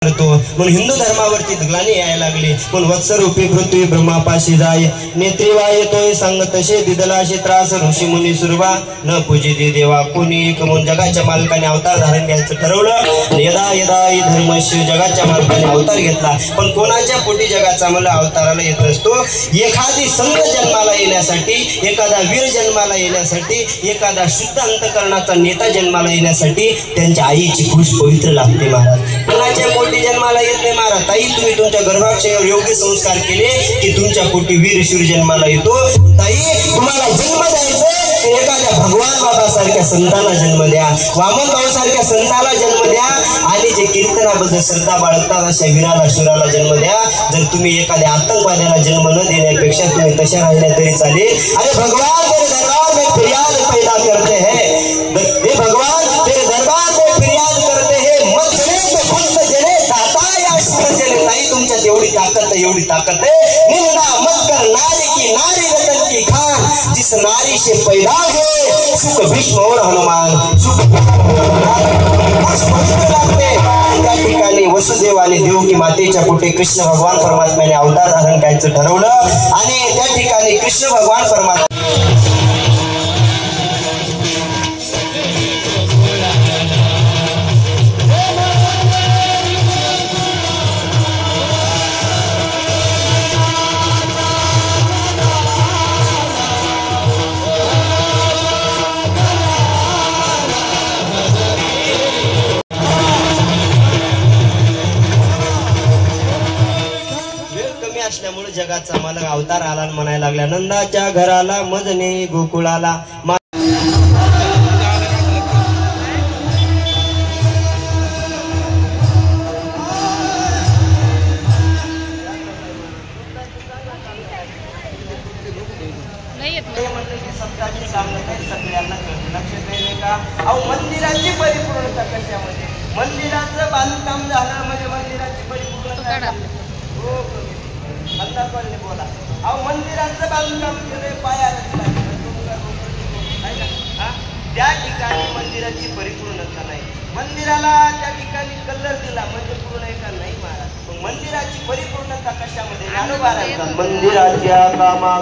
म्हणून हिंदू धर्मावरती ग्लानी यायला लागली। पण वत्सरूपी पृथ्वी ब्रह्मापाशी जाय नेत्रीवाय तोय सांग तसे दिदलाशे त्रास ऋषी मुनी सुरवा न पूजिते देवा कोणी म्हणून जगाच्या मालकाने अवतार धारण घ्यायचं ठरवलं। यदा यदा धर्मस्य जगाच्या मालकाने अवतार घेतला। पण कोणाच्या पोटी जगाचा मला अवताराला येत असतो? एखादी संघ जन्माला येण्यासाठी, एखादा वीर जन्माला येण्यासाठी, एखादा शुद्ध अंतकरणाचा नेता जन्माला येण्यासाठी त्यांच्या आईची खुश पवित्र लागते महाराज। कोणाच्या जन्माला येत नाही महाराज। ताई तुम्ही तुमच्या गर्भाशयावर योग्य संस्कार केले की तुमच्या पोटी वीर शूर जन्माला येतो। ताई तुम्हाला जन्म द्यायचं एखाद्या भगवान बाबा सारख्या संतांना जन्म द्या, वामन भाऊ सारख्या संताला जन्म द्या आणि जे कीर्तनाबद्दल श्रद्धा बाळगतात अशा वीराला शूराला जन्म द्या। जर तुम्ही एखाद्या आतंकवाद्याला जन्म न देण्यापेक्षा तुम्ही तशा राहिल्या तरी चालेल। अरे भगवान तेरे दरबार में फरियाद पैदा करते हैं, हे भगवान तेरे दरबार में फरियाद करते हैं मत ताई तुमच्यात एवढी ताकत है। निंदा मत कर नारी की, नारी रतन की खान, जिस नारी से पैदा हुए सुख भीष्म और हनुमान सुख लागते। त्या ठिकाणी वसुदेवाने देवकी मातेच्या पोटी कृष्ण भगवान परमात्म्याने अवतार धारण करायचं ठरवलं आणि त्या ठिकाणी कृष्ण भगवान परमात्मा असल्यामुळे जगाचा मालक अवतार आला म्हणायला लागला। नंदाच्या घराला मजने गोकुळाला मंदिराची परिपूर्णता कशामध्ये? मंदिराचं बांधकाम झालं म्हणजे मंदिराची परिपूर्णता बोला। अहो मंदिराचं बांधकाम केले पायाला त्या ठिकाणी मंदिराची परिपूर्णता नाही। मंदिराला त्या ठिकाणी कलर दिला म्हणजे पूर्ण आहे का? नाही महाराज। मंदिराची परिपूर्णता कशामध्ये? ज्ञानोबा मंदिराच्या कामा